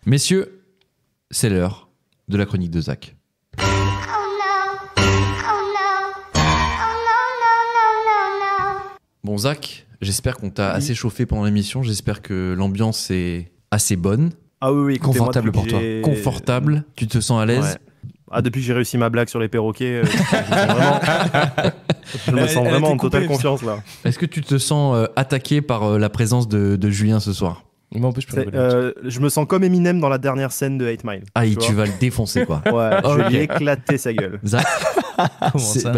Messieurs, c'est l'heure de la chronique de Zach. Bon Zach, j'espère qu'on t'a assez chauffé pendant l'émission, j'espère que l'ambiance est assez bonne. Ah oui, confortable pour toi. Confortable, tu te sens à l'aise? Ouais. Ah, depuis que j'ai réussi ma blague sur les perroquets, je me sens vraiment en totale confiance là. Est-ce que tu te sens attaqué par la présence de Julien ce soir? Moi, en plus, je me sens comme Eminem dans la dernière scène de 8 Mile. Ah, tu vas le défoncer quoi. Ouais, je vais lui éclater sa gueule. Zach,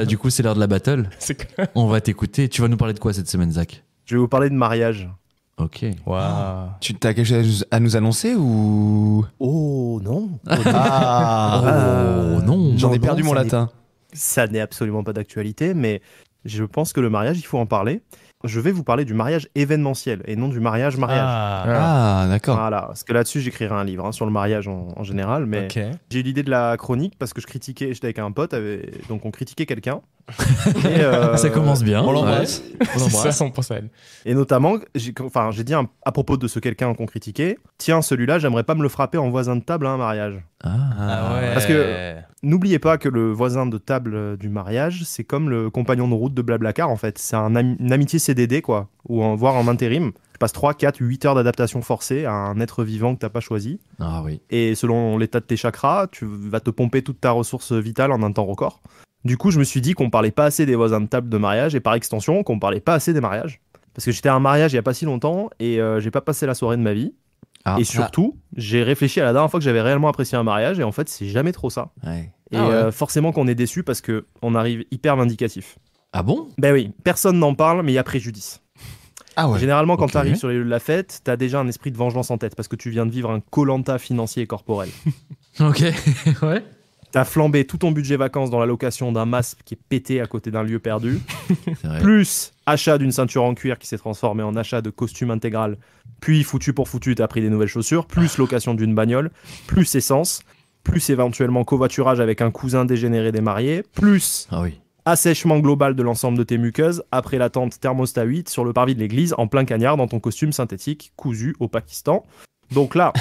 du coup c'est l'heure de la battle. On va t'écouter. Tu vas nous parler de quoi cette semaine, Zach? Je vais vous parler de mariage. Ok. Wow. Tu as quelque chose à nous annoncer ou... Oh non. Non. J'en ai perdu mon latin. Ça n'est absolument pas d'actualité, mais je pense que le mariage, il faut en parler. Je vais vous parler du mariage événementiel et non du mariage. Ah, d'accord. Voilà, parce que là-dessus, j'écrirai un livre sur le mariage en général, mais j'ai eu l'idée de la chronique parce que j'étais avec un pote, donc on critiquait quelqu'un. Ça commence bien. On l'embrasse. Ça, on pense à elle. Et notamment, j'ai dit à propos de ce quelqu'un qu'on critiquait, tiens, celui-là, j'aimerais pas me le frapper en voisin de table à un mariage. Ah ouais. Parce que n'oubliez pas que le voisin de table du mariage, c'est comme le compagnon de route de Blablacar en fait. C'est une amitié CDD quoi, ou voire en intérim. Tu passes 3, 4, 8 heures d'adaptation forcée à un être vivant que t'as pas choisi. Ah oui. Et selon l'état de tes chakras, tu vas te pomper toute ta ressource vitale en un temps record. Du coup, je me suis dit qu'on parlait pas assez des voisins de table de mariage et par extension qu'on parlait pas assez des mariages. Parce que j'étais à un mariage il y a pas si longtemps et j'ai pas passé la soirée de ma vie. Et surtout, j'ai réfléchi à la dernière fois que j'avais réellement apprécié un mariage et en fait, c'est jamais trop ça. Ouais. Et forcément qu'on est déçu parce qu'on arrive hyper vindicatif. Ah bon? Ben oui, personne n'en parle, mais il y a préjudice. Ah ouais. Généralement, quand tu arrives sur les lieux de la fête, t'as déjà un esprit de vengeance en tête parce que tu viens de vivre un Koh-Lanta financier et corporel. Ok, ouais. T'as flambé tout ton budget vacances dans la location d'un masque qui est pété à côté d'un lieu perdu. C'est vrai. Plus achat d'une ceinture en cuir qui s'est transformée en achat de costume intégral. Puis foutu pour foutu, t'as pris des nouvelles chaussures. Plus location d'une bagnole. Plus essence. Plus éventuellement covoiturage avec un cousin dégénéré des mariés. Plus assèchement global de l'ensemble de tes muqueuses après l'attente thermostat 8 sur le parvis de l'église en plein cagnard dans ton costume synthétique cousu au Pakistan. Donc là,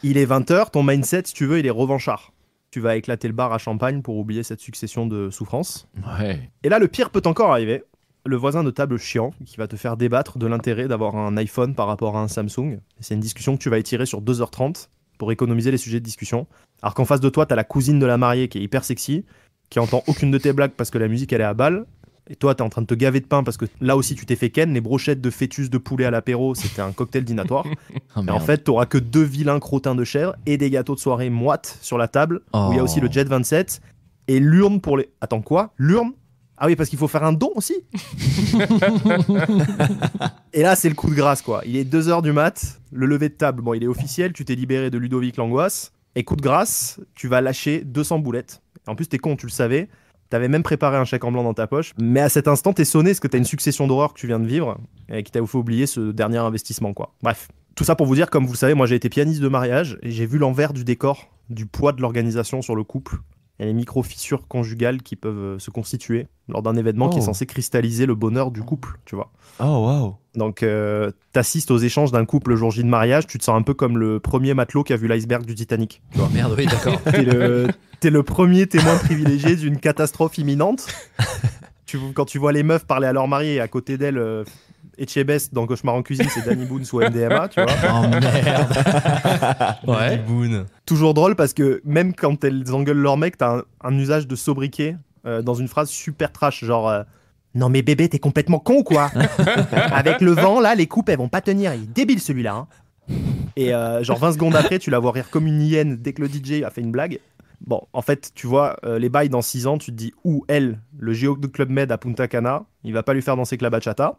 il est 20h, ton mindset, si tu veux, il est revanchard. Tu vas éclater le bar à champagne pour oublier cette succession de souffrances. Ouais. Et là, le pire peut encore arriver. Le voisin de table chiant qui va te faire débattre de l'intérêt d'avoir un iPhone par rapport à un Samsung. Et c'est une discussion que tu vas étirer sur 2h30 pour économiser les sujets de discussion. Alors qu'en face de toi, t'as la cousine de la mariée qui est hyper sexy, qui entend aucune de tes blagues parce que la musique elle est à balle. Et toi, t'es en train de te gaver de pain parce que là aussi tu t'es fait ken. Les brochettes de fœtus de poulet à l'apéro, c'était un cocktail dînatoire. Et en fait, t'auras que 2 vilains crottins de chèvre et des gâteaux de soirée moites sur la table, où il y a aussi le Jet 27 et l'urne pour les... Attends, quoi? L'urne? Ah oui, parce qu'il faut faire un don aussi. Et là, c'est le coup de grâce, quoi. Il est 2h du mat, le lever de table, bon, il est officiel, tu t'es libéré de Ludovic l'angoisse. Et coup de grâce, tu vas lâcher 200 boulettes. En plus, t'es con, tu le savais. T'avais même préparé un chèque en blanc dans ta poche. Mais à cet instant, t'es sonné parce que t'as une succession d'horreurs que tu viens de vivre et qui t'a fait oublier ce dernier investissement, quoi. Bref. Tout ça pour vous dire, comme vous le savez, moi j'ai été pianiste de mariage et j'ai vu l'envers du décor, du poids de l'organisation sur le couple. Il y a les micro-fissures conjugales qui peuvent se constituer lors d'un événement qui est censé cristalliser le bonheur du couple, tu vois. Oh, wow. Donc, t'assistes aux échanges d'un couple le jour J de mariage, tu te sens un peu comme le premier matelot qui a vu l'iceberg du Titanic. Tu vois. Merde, oui, d'accord. T'es le premier témoin privilégié d'une catastrophe imminente. Quand tu vois les meufs parler à leur mari et à côté d'elles... Etchebest dans Cauchemar en cuisine, c'est Danny Boone sous MDMA, tu vois. Oh merde. Ouais. Boone. Toujours drôle parce que même quand elles engueulent leur mec, t'as un usage de sobriquet dans une phrase super trash, genre non mais bébé, t'es complètement con quoi. Avec le vent là, les coupes elles vont pas tenir, il est débile celui-là. Hein. Et genre 20 secondes après, tu la vois rire comme une hyène dès que le DJ a fait une blague. Bon, en fait, tu vois, les bails dans 6 ans, tu te dis, ou elle, le géo de Club Med à Punta Cana, il va pas lui faire danser que la bachata.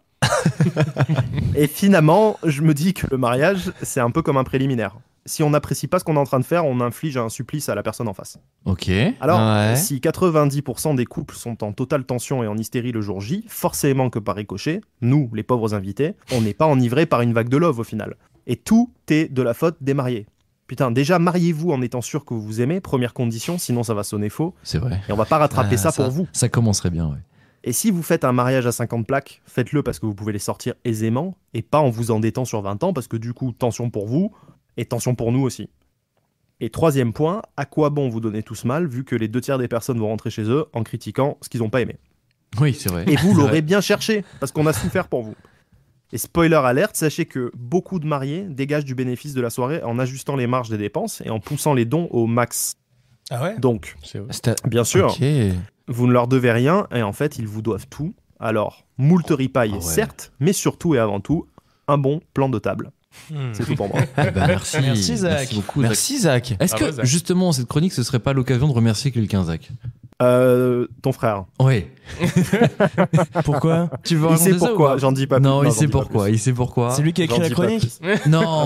Et finalement, je me dis que le mariage, c'est un peu comme un préliminaire. Si on n'apprécie pas ce qu'on est en train de faire, on inflige un supplice à la personne en face. Ok. Alors, si 90% des couples sont en totale tension et en hystérie le jour J, forcément que par ricochet, nous, les pauvres invités, on n'est pas enivrés par une vague de love au final. Et tout est de la faute des mariés. Putain, déjà, mariez-vous en étant sûr que vous vous aimez, première condition, sinon ça va sonner faux. C'est vrai. Et on va pas rattraper ça pour vous. Ça commencerait bien, ouais. Et si vous faites un mariage à 50 plaques, faites-le parce que vous pouvez les sortir aisément, et pas en vous endettant sur 20 ans, parce que du coup, tension pour vous, Et tension pour nous aussi. Et troisième point, à quoi bon vous donner tous mal vu que les 2/3 des personnes vont rentrer chez eux en critiquant ce qu'ils n'ont pas aimé. Oui, c'est vrai. Et vous l'aurez bien cherché, parce qu'on a souffert pour vous. Et spoiler alerte, sachez que beaucoup de mariés dégagent du bénéfice de la soirée en ajustant les marges des dépenses et en poussant les dons au max. Ah ouais? Donc, bien sûr, vous ne leur devez rien et en fait, ils vous doivent tout. Alors, moult ripailles, certes, mais surtout et avant tout, un bon plan de table. C'est tout pour moi. Merci. Merci, Zach. Merci beaucoup, Merci, Zach. Est-ce que, Zach. Justement, cette chronique, ce serait pas l'occasion de remercier quelqu'un, Zach? Ton frère. Oui. Pourquoi? Tu veux Il sait raconter ça ou pourquoi, pas? j'en dis pas plus. Non, il j'en sait dis pas pourquoi. plus. Il sait pourquoi. C'est lui qui a écrit J'en la dis pas chronique? plus. Non.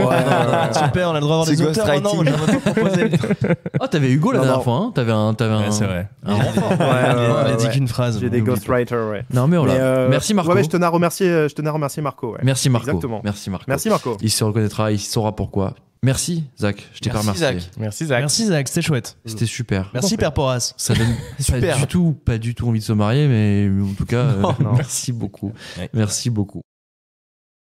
Super, on a le droit d'avoir C'est des auteurs. ghostwriting. Non, on a pas proposé. Oh, t'avais Hugo la Non, dernière non. fois, hein? T'avais un. Ouais, c'est vrai. un- On a dit qu'une phrase. J'ai des N'oublie pas. ghostwriters, ouais. Non, mais voilà. Merci Marco. Ouais, je tenais à remercier Marco. Ouais. Merci Marco. Exactement. Merci Marco. Merci Marco. Il se reconnaîtra, il saura pourquoi. Merci Zach, je t'ai pas Merci, remercié. Zach. Merci, Zach. Merci, Zach. C'était chouette. C'était super. Merci, Père Porras. Ça donne Super. pas du tout envie de se marier, mais en tout cas, Non. merci beaucoup. Ouais. Merci beaucoup.